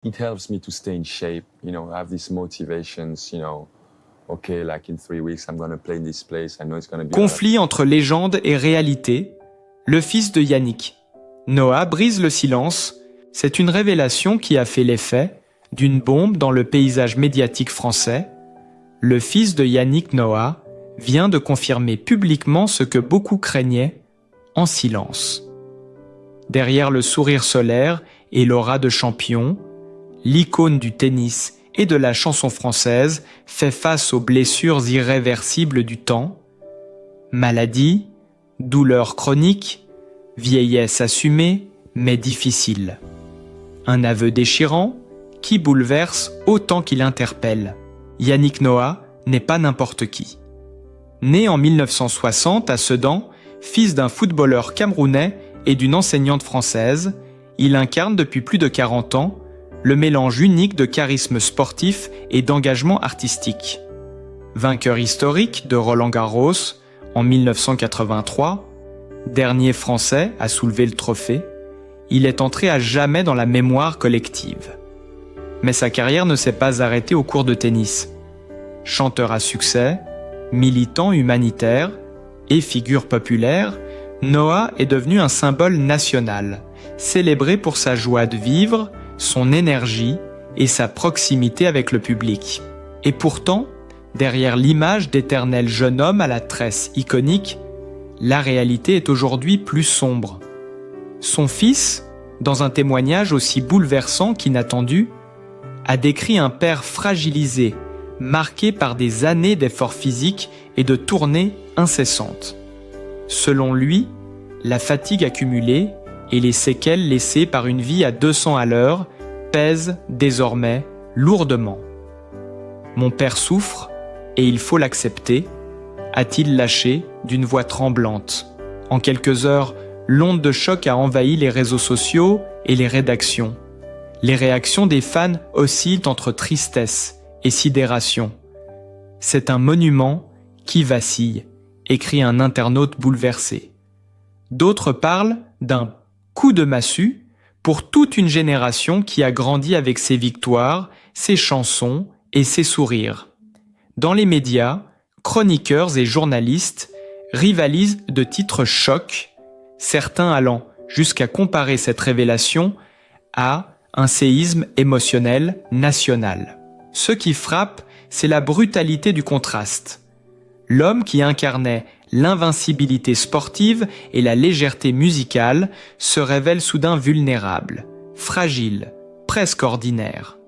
It helps me to stay in shape, have these motivations, okay, like in 3 weeks, I'm going to play in this place. I know it's going to be... Conflit entre légende et réalité, le fils de Yannick. Noah brise le silence. C'est une révélation qui a fait l'effet d'une bombe dans le paysage médiatique français. Le fils de Yannick Noah vient de confirmer publiquement ce que beaucoup craignaient en silence. Derrière le sourire solaire et l'aura de champion, l'icône du tennis et de la chanson française fait face aux blessures irréversibles du temps. Maladie, douleurs chroniques, vieillesse assumée, mais difficile. Un aveu déchirant qui bouleverse autant qu'il interpelle. Yannick Noah n'est pas n'importe qui. Né en 1960 à Sedan, fils d'un footballeur camerounais et d'une enseignante française, il incarne depuis plus de 40 ans le mélange unique de charisme sportif et d'engagement artistique. Vainqueur historique de Roland-Garros en 1983, dernier Français à soulever le trophée, il est entré à jamais dans la mémoire collective. Mais sa carrière ne s'est pas arrêtée au cours de tennis. Chanteur à succès, militant humanitaire et figure populaire, Noah est devenu un symbole national, célébré pour sa joie de vivre, son énergie et sa proximité avec le public. Et pourtant, derrière l'image d'éternel jeune homme à la tresse iconique, la réalité est aujourd'hui plus sombre. Son fils, dans un témoignage aussi bouleversant qu'inattendu, a décrit un père fragilisé, marqué par des années d'efforts physiques et de tournées incessantes. Selon lui, la fatigue accumulée et les séquelles laissées par une vie à 200 à l'heure pèsent désormais lourdement. « Mon père souffre et il faut l'accepter », a-t-il lâché d'une voix tremblante. En quelques heures, l'onde de choc a envahi les réseaux sociaux et les rédactions. Les réactions des fans oscillent entre tristesse et sidération. « C'est un monument qui vacille », écrit un internaute bouleversé. D'autres parlent d'un coup de massue pour toute une génération qui a grandi avec ses victoires, ses chansons et ses sourires. Dans les médias, chroniqueurs et journalistes rivalisent de titres chocs, certains allant jusqu'à comparer cette révélation à un séisme émotionnel national. Ce qui frappe, c'est la brutalité du contraste. L'homme qui incarnait l'invincibilité sportive et la légèreté musicale se révèle soudain vulnérable, fragile, presque ordinaire.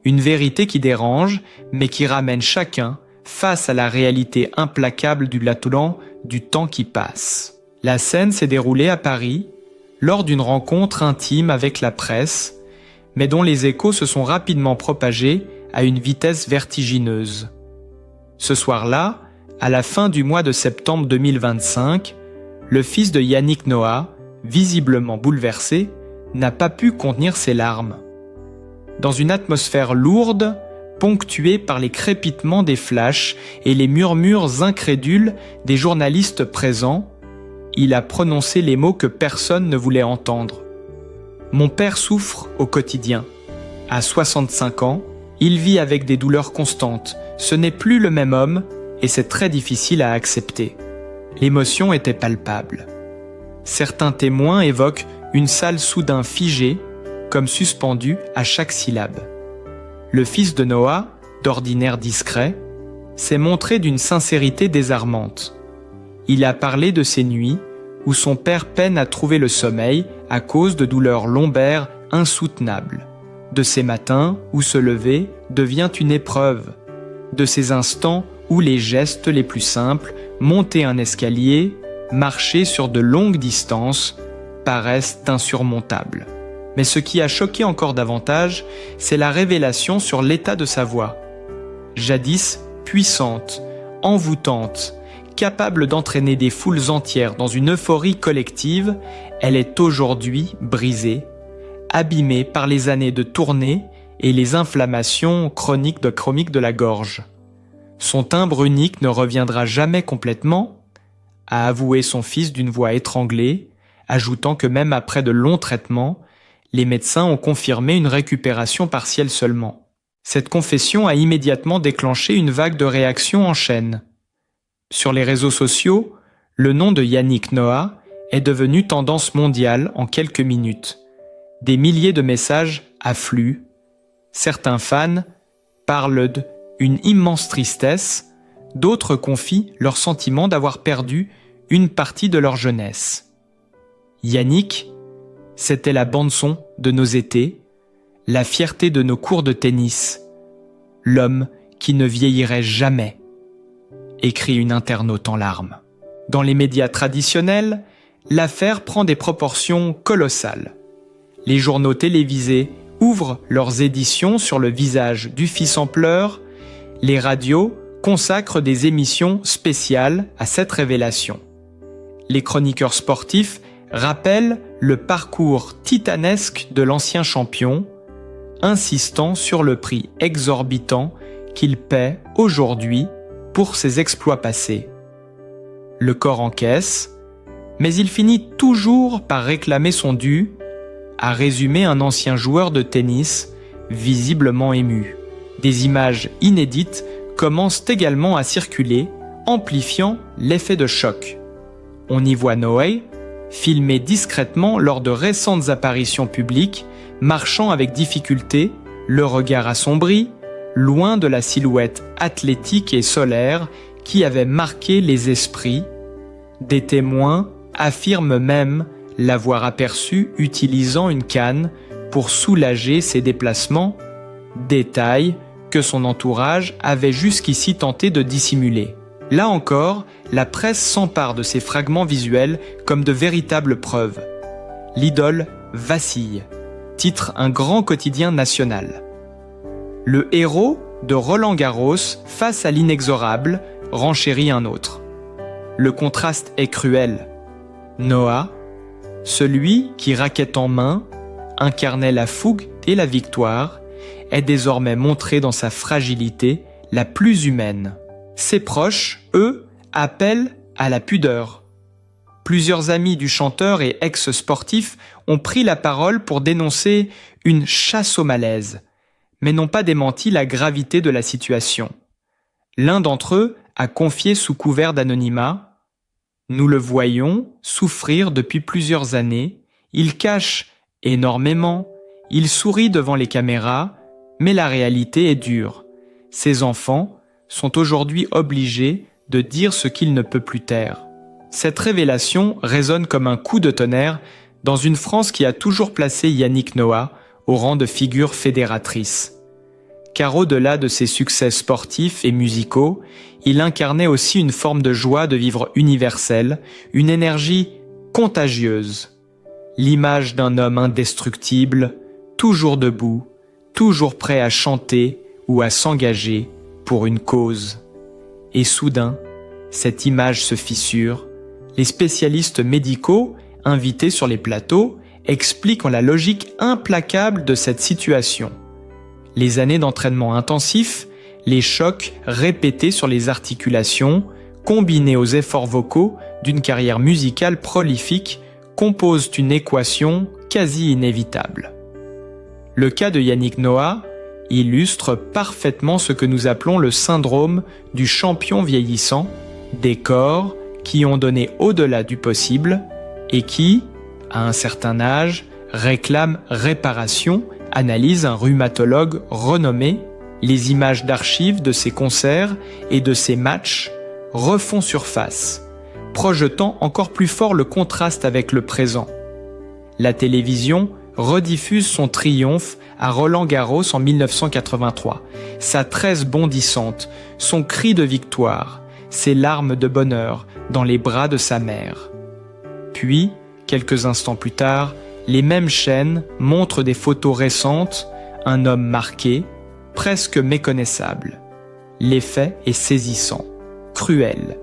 Une vérité qui dérange, mais qui ramène chacun face à la réalité implacable du latolan du temps qui passe. La scène s'est déroulée à Paris, lors d'une rencontre intime avec la presse, mais dont les échos se sont rapidement propagés à une vitesse vertigineuse. Ce soir-là, à la fin du mois de septembre 2025, le fils de Yannick Noah, visiblement bouleversé, n'a pas pu contenir ses larmes. Dans une atmosphère lourde, ponctuée par les crépitements des flashs et les murmures incrédules des journalistes présents, il a prononcé les mots que personne ne voulait entendre. « Mon père souffre au quotidien. À 65 ans, il vit avec des douleurs constantes. Ce n'est plus le même homme et c'est très difficile à accepter. » L'émotion était palpable. Certains témoins évoquent une salle soudain figée, comme suspendue à chaque syllabe. Le fils de Noah, d'ordinaire discret, s'est montré d'une sincérité désarmante. Il a parlé de ces nuits où son père peine à trouver le sommeil à cause de douleurs lombaires insoutenables, de ces matins où se lever devient une épreuve, de ces instants où les gestes les plus simples, monter un escalier, marcher sur de longues distances, paraissent insurmontables. Mais ce qui a choqué encore davantage, c'est la révélation sur l'état de sa voix. Jadis puissante, envoûtante, capable d'entraîner des foules entières dans une euphorie collective, elle est aujourd'hui brisée, abîmée par les années de tournée et les inflammations chroniques de la gorge. Son timbre unique ne reviendra jamais complètement, a avoué son fils d'une voix étranglée, ajoutant que même après de longs traitements, Les médecins ont confirmé une récupération partielle seulement. Cette confession a immédiatement déclenché une vague de réactions en chaîne. Sur les réseaux sociaux, le nom de Yannick Noah est devenu tendance mondiale en quelques minutes. Des milliers de messages affluent. Certains fans parlent d'une immense tristesse, d'autres confient leur sentiment d'avoir perdu une partie de leur jeunesse. Yannick, c'était la bande-son de nos étés, la fierté de nos cours de tennis, l'homme qui ne vieillirait jamais, écrit une internaute en larmes. Dans les médias traditionnels, l'affaire prend des proportions colossales. Les journaux télévisés ouvrent leurs éditions sur le visage du fils en pleurs, les radios consacrent des émissions spéciales à cette révélation. Les chroniqueurs sportifs rappellent le parcours titanesque de l'ancien champion, insistant sur le prix exorbitant qu'il paie aujourd'hui pour ses exploits passés. Le corps encaisse, mais il finit toujours par réclamer son dû, a résumé un ancien joueur de tennis, visiblement ému. Des images inédites commencent également à circuler, amplifiant l'effet de choc. On y voit Noah, filmé discrètement lors de récentes apparitions publiques, marchant avec difficulté, le regard assombri, loin de la silhouette athlétique et solaire qui avait marqué les esprits. Des témoins affirment même l'avoir aperçu utilisant une canne pour soulager ses déplacements, détail que son entourage avait jusqu'ici tenté de dissimuler. Là encore, la presse s'empare de ces fragments visuels comme de véritables preuves. L'idole vacille, titre un grand quotidien national. Le héros de Roland-Garros face à l'inexorable, renchérit un autre. Le contraste est cruel. Noah, celui qui, raquette en main, incarnait la fougue et la victoire, est désormais montré dans sa fragilité la plus humaine. Ses proches, eux, appellent à la pudeur. Plusieurs amis du chanteur et ex-sportif ont pris la parole pour dénoncer une chasse au malaise, mais n'ont pas démenti la gravité de la situation. L'un d'entre eux a confié sous couvert d'anonymat « Nous le voyons souffrir depuis plusieurs années, il cache énormément, il sourit devant les caméras, mais la réalité est dure. Ses enfants sont aujourd'hui obligés de dire ce qu'il ne peut plus taire. » Cette révélation résonne comme un coup de tonnerre dans une France qui a toujours placé Yannick Noah au rang de figure fédératrice. Car au-delà de ses succès sportifs et musicaux, il incarnait aussi une forme de joie de vivre universelle, une énergie contagieuse. L'image d'un homme indestructible, toujours debout, toujours prêt à chanter ou à s'engager pour une cause. Et soudain, cette image se fissure. Les spécialistes médicaux, invités sur les plateaux, expliquent la logique implacable de cette situation. Les années d'entraînement intensif, les chocs répétés sur les articulations, combinés aux efforts vocaux d'une carrière musicale prolifique, composent une équation quasi inévitable. Le cas de Yannick Noah illustre parfaitement ce que nous appelons le syndrome du champion vieillissant, des corps qui ont donné au-delà du possible et qui, à un certain âge, réclament réparation, analyse un rhumatologue renommé. Les images d'archives de ses concerts et de ses matchs refont surface, projetant encore plus fort le contraste avec le présent. La télévision rediffuse son triomphe à Roland-Garros en 1983, sa tresse bondissante, son cri de victoire, ses larmes de bonheur dans les bras de sa mère. Puis, quelques instants plus tard, les mêmes chaînes montrent des photos récentes, un homme marqué, presque méconnaissable. L'effet est saisissant, cruel,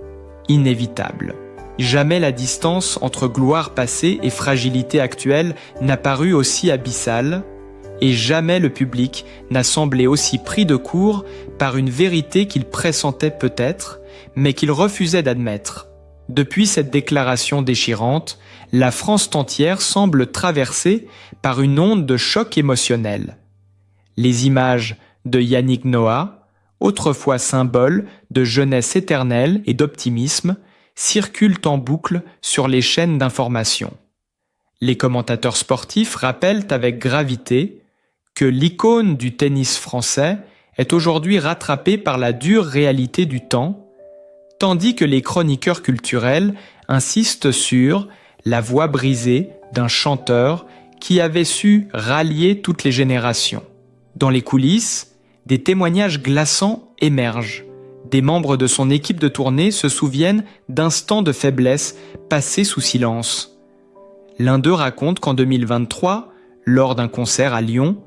inévitable. Jamais la distance entre gloire passée et fragilité actuelle n'a paru aussi abyssale, et jamais le public n'a semblé aussi pris de court par une vérité qu'il pressentait peut-être, mais qu'il refusait d'admettre. Depuis cette déclaration déchirante, la France entière semble traversée par une onde de choc émotionnel. Les images de Yannick Noah, autrefois symbole de jeunesse éternelle et d'optimisme, circulent en boucle sur les chaînes d'information. Les commentateurs sportifs rappellent avec gravité que l'icône du tennis français est aujourd'hui rattrapée par la dure réalité du temps, tandis que les chroniqueurs culturels insistent sur la voix brisée d'un chanteur qui avait su rallier toutes les générations. Dans les coulisses, des témoignages glaçants émergent. Des membres de son équipe de tournée se souviennent d'instants de faiblesse passés sous silence. L'un d'eux raconte qu'en 2023, lors d'un concert à Lyon,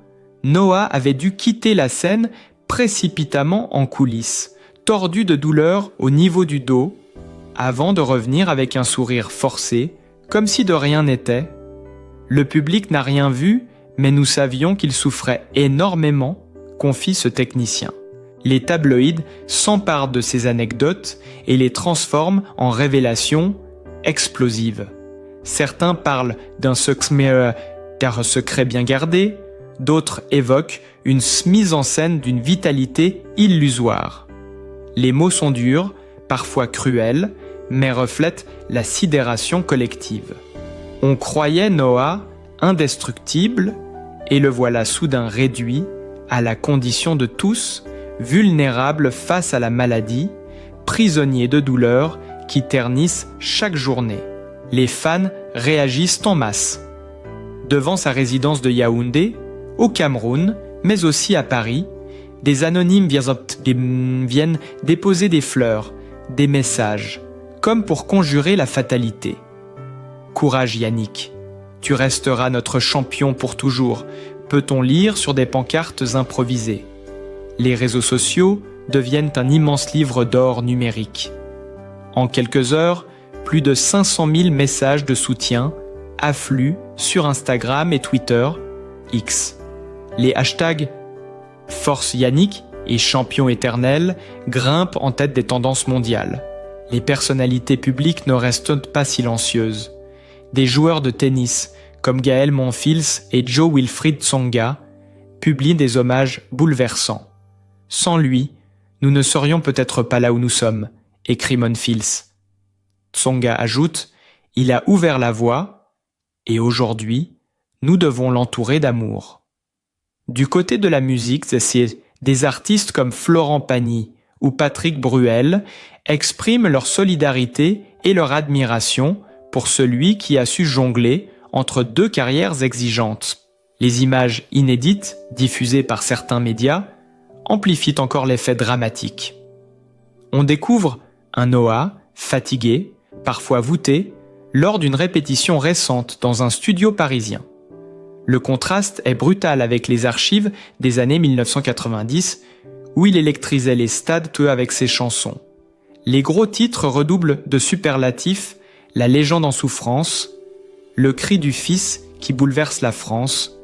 Noah avait dû quitter la scène précipitamment en coulisses, tordu de douleur au niveau du dos, avant de revenir avec un sourire forcé, comme si de rien n'était. Le public n'a rien vu, mais nous savions qu'il souffrait énormément, confie ce technicien. Les tabloïds s'emparent de ces anecdotes et les transforment en révélations explosives. Certains parlent d'un secret bien gardé, d'autres évoquent une mise en scène d'une vitalité illusoire. Les mots sont durs, parfois cruels, mais reflètent la sidération collective. On croyait Noah indestructible, et le voilà soudain réduit à la condition de tous, vulnérable face à la maladie, prisonnier de douleurs qui ternissent chaque journée. Les fans réagissent en masse. Devant sa résidence de Yaoundé, au Cameroun, mais aussi à Paris, des anonymes viennent déposer des fleurs, des messages, comme pour conjurer la fatalité. Courage Yannick, tu resteras notre champion pour toujours, peut-on lire sur des pancartes improvisées. Les réseaux sociaux deviennent un immense livre d'or numérique. En quelques heures, plus de 500 000 messages de soutien affluent sur Instagram et Twitter, X. Les hashtags Force Yannick et Champion éternel grimpent en tête des tendances mondiales. Les personnalités publiques ne restent pas silencieuses. Des joueurs de tennis comme Gaël Monfils et Joe Wilfried Tsonga publient des hommages bouleversants. Sans lui, nous ne serions peut-être pas là où nous sommes, écrit Monfils. Tsonga ajoute « Il a ouvert la voie et aujourd'hui, nous devons l'entourer d'amour ». Du côté de la musique, des artistes comme Florent Pagny ou Patrick Bruel expriment leur solidarité et leur admiration pour celui qui a su jongler entre deux carrières exigeantes. Les images inédites, diffusées par certains médias, amplifient encore l'effet dramatique. On découvre un Noah fatigué, parfois voûté, lors d'une répétition récente dans un studio parisien. Le contraste est brutal avec les archives des années 1990, où il électrisait les stades avec ses chansons. Les gros titres redoublent de superlatifs, la légende en souffrance, le cri du fils qui bouleverse la France,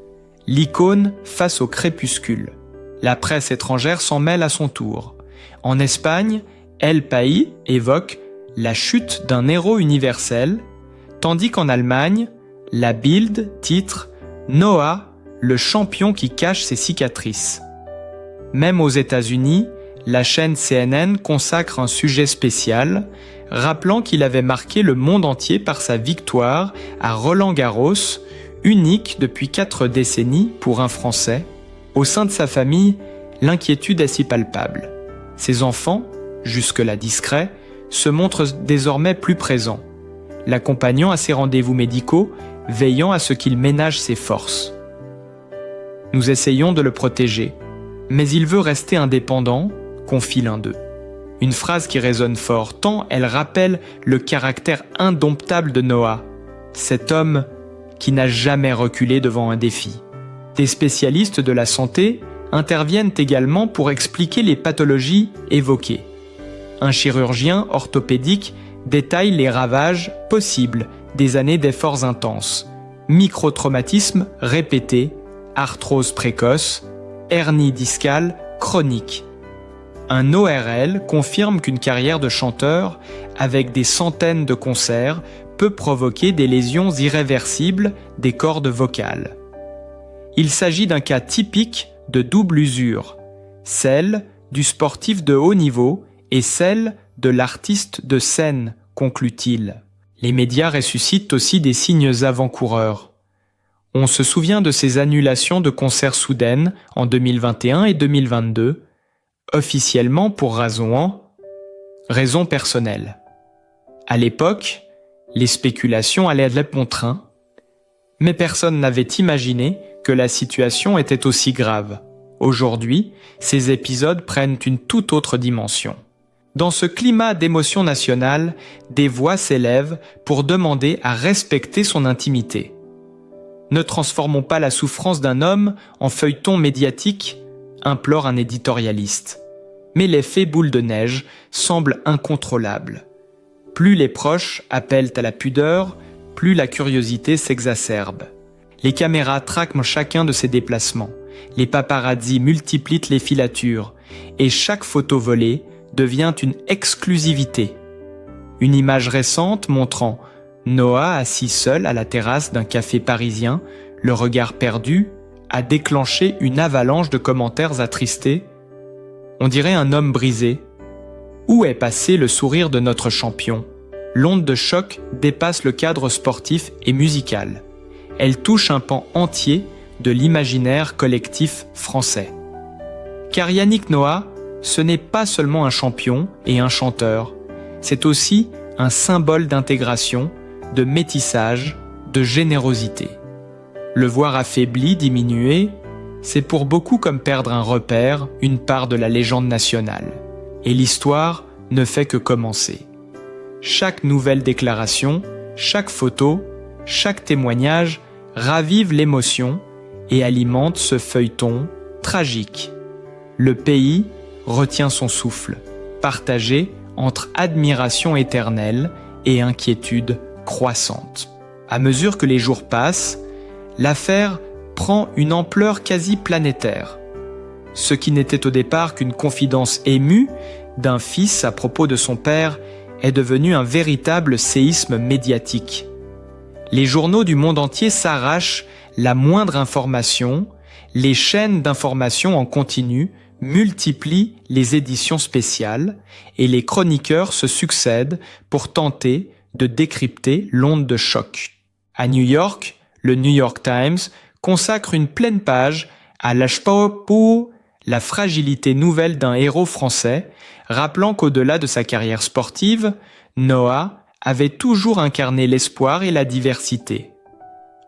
l'icône face au crépuscule. La presse étrangère s'en mêle à son tour. En Espagne, El País évoque la chute d'un héros universel, tandis qu'en Allemagne, la Bild titre Noah, le champion qui cache ses cicatrices. Même aux États-Unis, la chaîne CNN consacre un sujet spécial, rappelant qu'il avait marqué le monde entier par sa victoire à Roland-Garros, unique depuis 4 décennies pour un Français. Au sein de sa famille, l'inquiétude est si palpable. Ses enfants, jusque-là discrets, se montrent désormais plus présents, l'accompagnant à ses rendez-vous médicaux, veillant à ce qu'il ménage ses forces. Nous essayons de le protéger, mais il veut rester indépendant, confie l'un d'eux. Une phrase qui résonne fort, tant elle rappelle le caractère indomptable de Noah, cet homme qui n'a jamais reculé devant un défi. Des spécialistes de la santé interviennent également pour expliquer les pathologies évoquées. Un chirurgien orthopédique détaille les ravages possibles des années d'efforts intenses, microtraumatismes répétés, arthrose précoce, hernie discale chronique. Un ORL confirme qu'une carrière de chanteur, avec des centaines de concerts, peut provoquer des lésions irréversibles des cordes vocales. Il s'agit d'un cas typique de double usure, celle du sportif de haut niveau et celle de l'artiste de scène, conclut-il. Les médias ressuscitent aussi des signes avant-coureurs. On se souvient de ces annulations de concerts soudaines en 2021 et 2022, officiellement pour raison personnelle. À l'époque, les spéculations allaient de bon train, mais personne n'avait imaginé que la situation était aussi grave. Aujourd'hui, ces épisodes prennent une toute autre dimension. Dans ce climat d'émotion nationale, des voix s'élèvent pour demander à respecter son intimité. Ne transformons pas la souffrance d'un homme en feuilleton médiatique, implore un éditorialiste. Mais l'effet boule de neige semble incontrôlable. Plus les proches appellent à la pudeur, plus la curiosité s'exacerbe. Les caméras traquent chacun de ses déplacements. Les paparazzis multiplient les filatures. Et chaque photo volée devient une exclusivité. Une image récente montrant Noah assis seul à la terrasse d'un café parisien, le regard perdu, a déclenché une avalanche de commentaires attristés. On dirait un homme brisé. Où est passé le sourire de notre champion ? L'onde de choc dépasse le cadre sportif et musical. Elle touche un pan entier de l'imaginaire collectif français. Car Yannick Noah, ce n'est pas seulement un champion et un chanteur, c'est aussi un symbole d'intégration, de métissage, de générosité. Le voir affaibli, diminué, c'est pour beaucoup comme perdre un repère, une part de la légende nationale. Et l'histoire ne fait que commencer. Chaque nouvelle déclaration, chaque photo, chaque témoignage ravive l'émotion et alimente ce feuilleton tragique. Le pays retient son souffle, partagé entre admiration éternelle et inquiétude croissante. À mesure que les jours passent, l'affaire prend une ampleur quasi planétaire. Ce qui n'était au départ qu'une confidence émue d'un fils à propos de son père est devenu un véritable séisme médiatique. Les journaux du monde entier s'arrachent la moindre information, les chaînes d'information en continu multiplient les éditions spéciales et les chroniqueurs se succèdent pour tenter de décrypter l'onde de choc. À New York, le New York Times consacre une pleine page à la fragilité nouvelle d'un héros français, rappelant qu'au-delà de sa carrière sportive, Noah avait toujours incarné l'espoir et la diversité.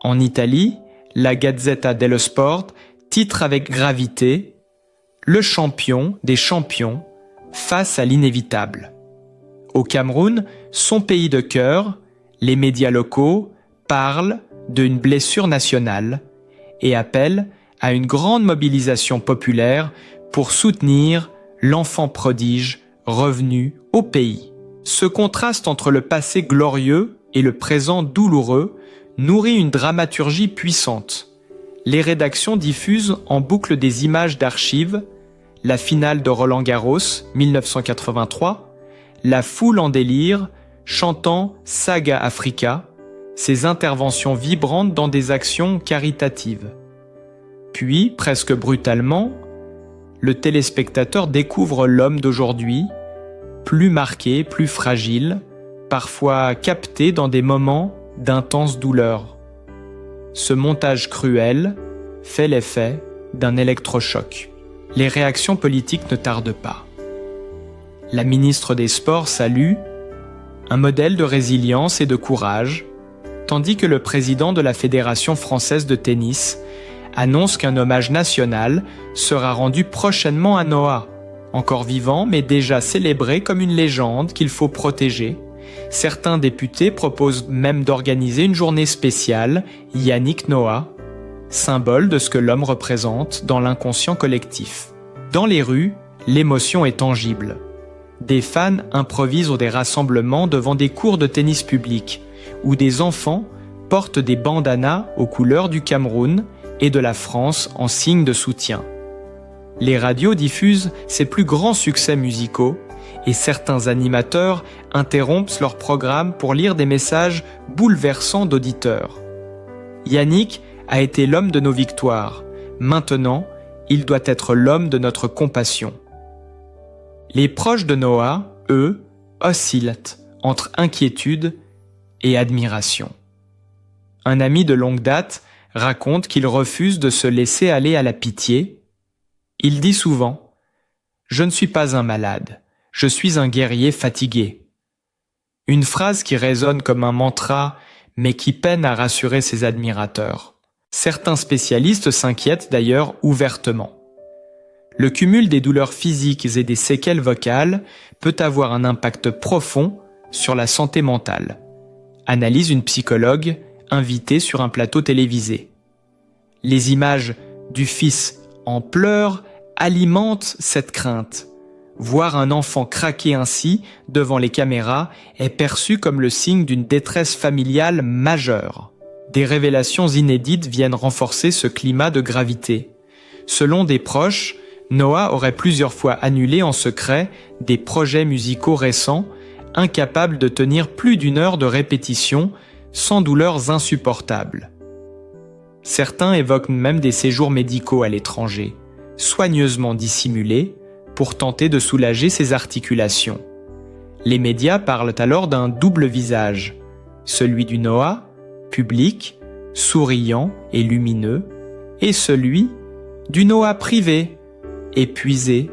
En Italie, la Gazzetta dello Sport titre avec gravité « Le champion des champions face à l'inévitable ». Au Cameroun, son pays de cœur, les médias locaux parlent d'une blessure nationale et appellent à une grande mobilisation populaire pour soutenir l'enfant prodige revenu au pays. Ce contraste entre le passé glorieux et le présent douloureux nourrit une dramaturgie puissante. Les rédactions diffusent en boucle des images d'archives, la finale de Roland-Garros 1983, la foule en délire chantant Saga Africa, ses interventions vibrantes dans des actions caritatives. Puis, presque brutalement, le téléspectateur découvre l'homme d'aujourd'hui, plus marqué, plus fragile, parfois capté dans des moments d'intense douleur. Ce montage cruel fait l'effet d'un électrochoc. Les réactions politiques ne tardent pas. La ministre des Sports salue un modèle de résilience et de courage, tandis que le président de la Fédération française de tennis annonce qu'un hommage national sera rendu prochainement à Noah, encore vivant mais déjà célébré comme une légende qu'il faut protéger. Certains députés proposent même d'organiser une journée spéciale Yannick Noah, symbole de ce que l'homme représente dans l'inconscient collectif. Dans les rues, l'émotion est tangible. Des fans improvisent des rassemblements devant des cours de tennis publics, où des enfants portent des bandanas aux couleurs du Cameroun et de la France en signe de soutien. Les radios diffusent ses plus grands succès musicaux et certains animateurs interrompent leur programme pour lire des messages bouleversants d'auditeurs. Yannick a été l'homme de nos victoires. Maintenant, il doit être l'homme de notre compassion. Les proches de Noah, eux, oscillent entre inquiétude et admiration. Un ami de longue date raconte qu'il refuse de se laisser aller à la pitié. Il dit souvent « Je ne suis pas un malade, je suis un guerrier fatigué ». Une phrase qui résonne comme un mantra, mais qui peine à rassurer ses admirateurs. Certains spécialistes s'inquiètent d'ailleurs ouvertement. Le cumul des douleurs physiques et des séquelles vocales peut avoir un impact profond sur la santé mentale. Analyse une psychologue invitée sur un plateau télévisé. Les images du fils en pleurs alimentent cette crainte. Voir un enfant craquer ainsi devant les caméras est perçu comme le signe d'une détresse familiale majeure. Des révélations inédites viennent renforcer ce climat de gravité. Selon des proches, Noah aurait plusieurs fois annulé en secret des projets musicaux récents, incapable de tenir plus d'1 heure de répétition sans douleurs insupportables. Certains évoquent même des séjours médicaux à l'étranger, soigneusement dissimulés, pour tenter de soulager ses articulations. Les médias parlent alors d'un double visage, celui du Noah, public, souriant et lumineux, et celui du Noah privé, épuisé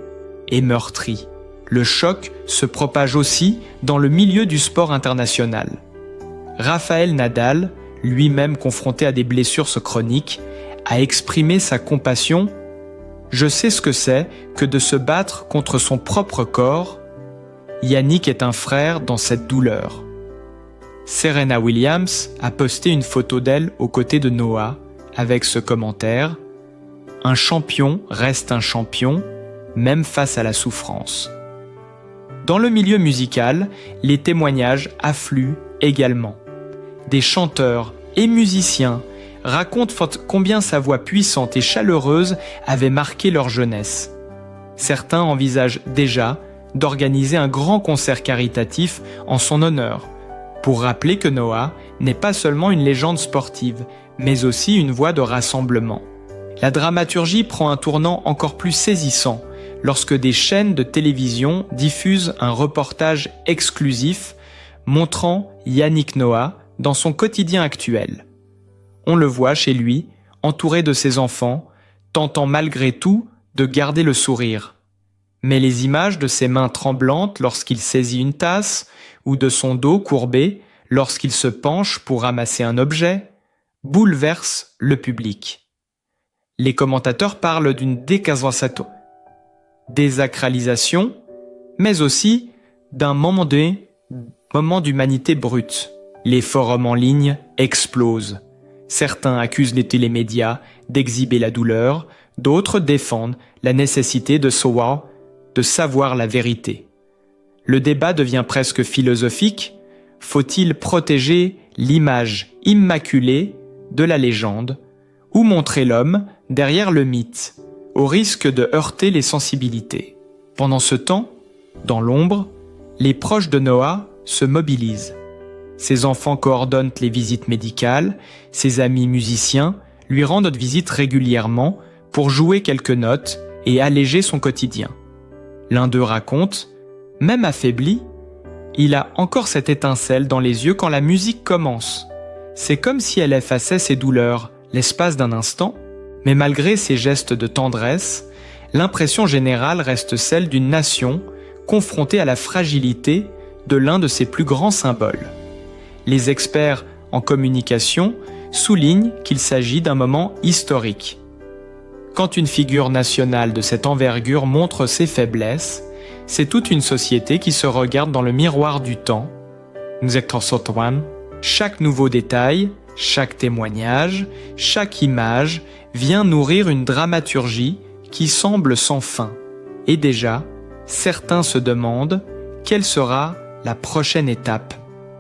et meurtri. Le choc se propage aussi dans le milieu du sport international. Rafael Nadal, lui-même confronté à des blessures chroniques, a exprimé sa compassion. « Je sais ce que c'est que de se battre contre son propre corps. Yannick est un frère dans cette douleur. » Serena Williams a posté une photo d'elle aux côtés de Noah avec ce commentaire « Un champion reste un champion, même face à la souffrance. » Dans le milieu musical, les témoignages affluent également. Des chanteurs et musiciens racontent combien sa voix puissante et chaleureuse avait marqué leur jeunesse. Certains envisagent déjà d'organiser un grand concert caritatif en son honneur, pour rappeler que Noah n'est pas seulement une légende sportive, mais aussi une voix de rassemblement. La dramaturgie prend un tournant encore plus saisissant lorsque des chaînes de télévision diffusent un reportage exclusif montrant Yannick Noah dans son quotidien actuel. On le voit chez lui, entouré de ses enfants, tentant malgré tout de garder le sourire. Mais les images de ses mains tremblantes lorsqu'il saisit une tasse ou de son dos courbé lorsqu'il se penche pour ramasser un objet bouleversent le public. Les commentateurs parlent d'une désacralisation, mais aussi d'un moment d'humanité brute. Les forums en ligne explosent. Certains accusent les télémédias d'exhiber la douleur, d'autres défendent la nécessité de savoir la vérité. Le débat devient presque philosophique. Faut-il protéger l'image immaculée de la légende ou montrer l'homme derrière le mythe, au risque de heurter les sensibilités? Pendant ce temps, dans l'ombre, les proches de Noah se mobilisent. Ses enfants coordonnent les visites médicales, ses amis musiciens lui rendent visite régulièrement pour jouer quelques notes et alléger son quotidien. L'un d'eux raconte, même affaibli, il a encore cette étincelle dans les yeux quand la musique commence. C'est comme si elle effaçait ses douleurs, l'espace d'un instant, mais malgré ces gestes de tendresse, l'impression générale reste celle d'une nation confrontée à la fragilité de l'un de ses plus grands symboles. Les experts en communication soulignent qu'il s'agit d'un moment historique. Quand une figure nationale de cette envergure montre ses faiblesses, c'est toute une société qui se regarde dans le miroir du temps. Chaque nouveau détail, chaque témoignage, chaque image vient nourrir une dramaturgie qui semble sans fin. Et déjà, certains se demandent quelle sera la prochaine étape.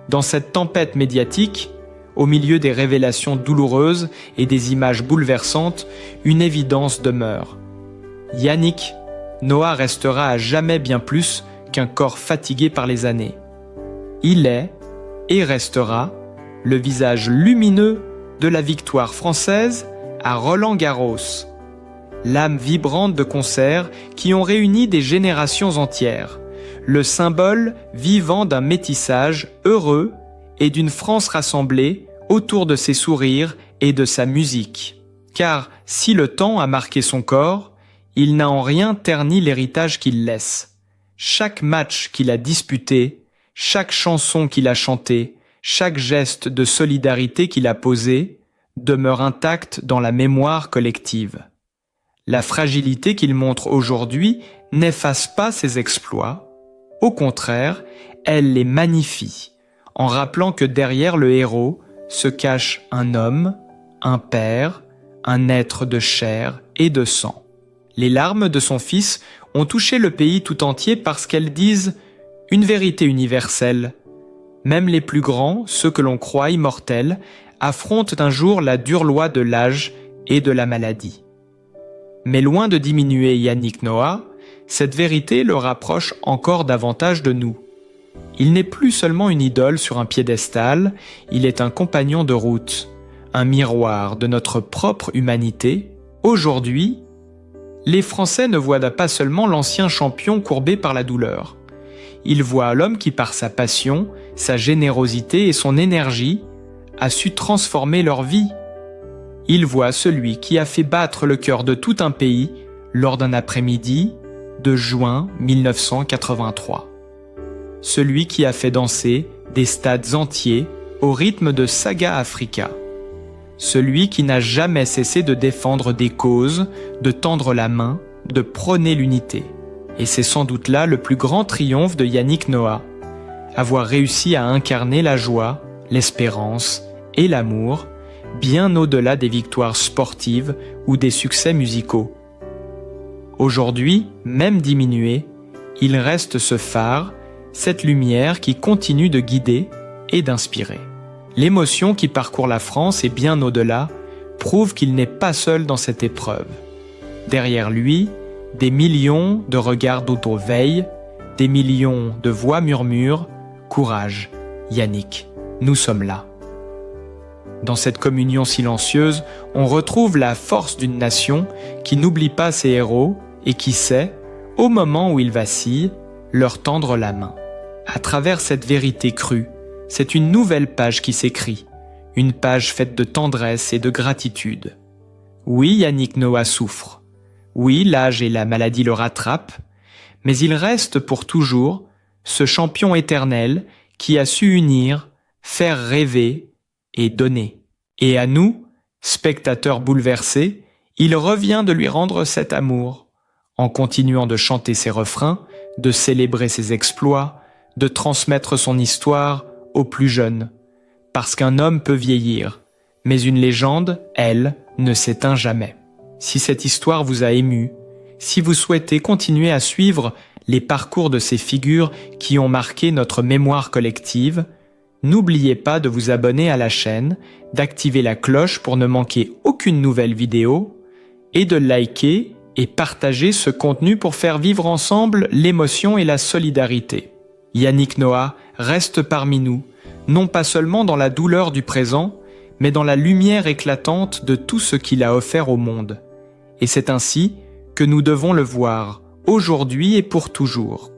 Dans cette tempête médiatique, au milieu des révélations douloureuses et des images bouleversantes, une évidence demeure. Yannick Noah restera à jamais bien plus qu'un corps fatigué par les années. Il est et restera le visage lumineux de la victoire française à Roland-Garros, l'âme vibrante de concerts qui ont réuni des générations entières, le symbole vivant d'un métissage heureux et d'une France rassemblée autour de ses sourires et de sa musique. Car si le temps a marqué son corps, il n'a en rien terni l'héritage qu'il laisse. Chaque match qu'il a disputé, chaque chanson qu'il a chantée, chaque geste de solidarité qu'il a posé, demeure intact dans la mémoire collective. La fragilité qu'il montre aujourd'hui n'efface pas ses exploits. Au contraire, elle les magnifie, en rappelant que derrière le héros se cache un homme, un père, un être de chair et de sang. Les larmes de son fils ont touché le pays tout entier parce qu'elles disent une vérité universelle. Même les plus grands, ceux que l'on croit immortels, affrontent un jour la dure loi de l'âge et de la maladie. Mais loin de diminuer Yannick Noah, cette vérité le rapproche encore davantage de nous. Il n'est plus seulement une idole sur un piédestal, il est un compagnon de route, un miroir de notre propre humanité. Aujourd'hui, les Français ne voient pas seulement l'ancien champion courbé par la douleur. Ils voient l'homme qui, par sa passion, sa générosité et son énergie, a su transformer leur vie. Ils voient celui qui a fait battre le cœur de tout un pays lors d'un après-midi de juin 1983. Celui qui a fait danser des stades entiers au rythme de Saga Africa. Celui qui n'a jamais cessé de défendre des causes, de tendre la main, de prôner l'unité. Et c'est sans doute là le plus grand triomphe de Yannick Noah, avoir réussi à incarner la joie, l'espérance et l'amour, bien au-delà des victoires sportives ou des succès musicaux. Aujourd'hui, même diminué, il reste ce phare, cette lumière qui continue de guider et d'inspirer. L'émotion qui parcourt la France et bien au-delà prouve qu'il n'est pas seul dans cette épreuve. Derrière lui, des millions de regards d'auto veillent, des millions de voix murmurent « Courage, Yannick, nous sommes là ». Dans cette communion silencieuse, on retrouve la force d'une nation qui n'oublie pas ses héros et qui sait, au moment où ils vacillent, leur tendre la main. À travers cette vérité crue, c'est une nouvelle page qui s'écrit, une page faite de tendresse et de gratitude. Oui, Yannick Noah souffre. Oui, l'âge et la maladie le rattrapent, mais il reste pour toujours ce champion éternel qui a su unir, faire rêver et donner. Et à nous, spectateurs bouleversés, il revient de lui rendre cet amour, en continuant de chanter ses refrains, de célébrer ses exploits, de transmettre son histoire aux plus jeunes. Parce qu'un homme peut vieillir, mais une légende, elle, ne s'éteint jamais. Si cette histoire vous a ému, si vous souhaitez continuer à suivre les parcours de ces figures qui ont marqué notre mémoire collective, n'oubliez pas de vous abonner à la chaîne, d'activer la cloche pour ne manquer aucune nouvelle vidéo et de liker et partager ce contenu pour faire vivre ensemble l'émotion et la solidarité. Yannick Noah reste parmi nous, non pas seulement dans la douleur du présent, mais dans la lumière éclatante de tout ce qu'il a offert au monde. Et c'est ainsi que nous devons le voir, aujourd'hui et pour toujours.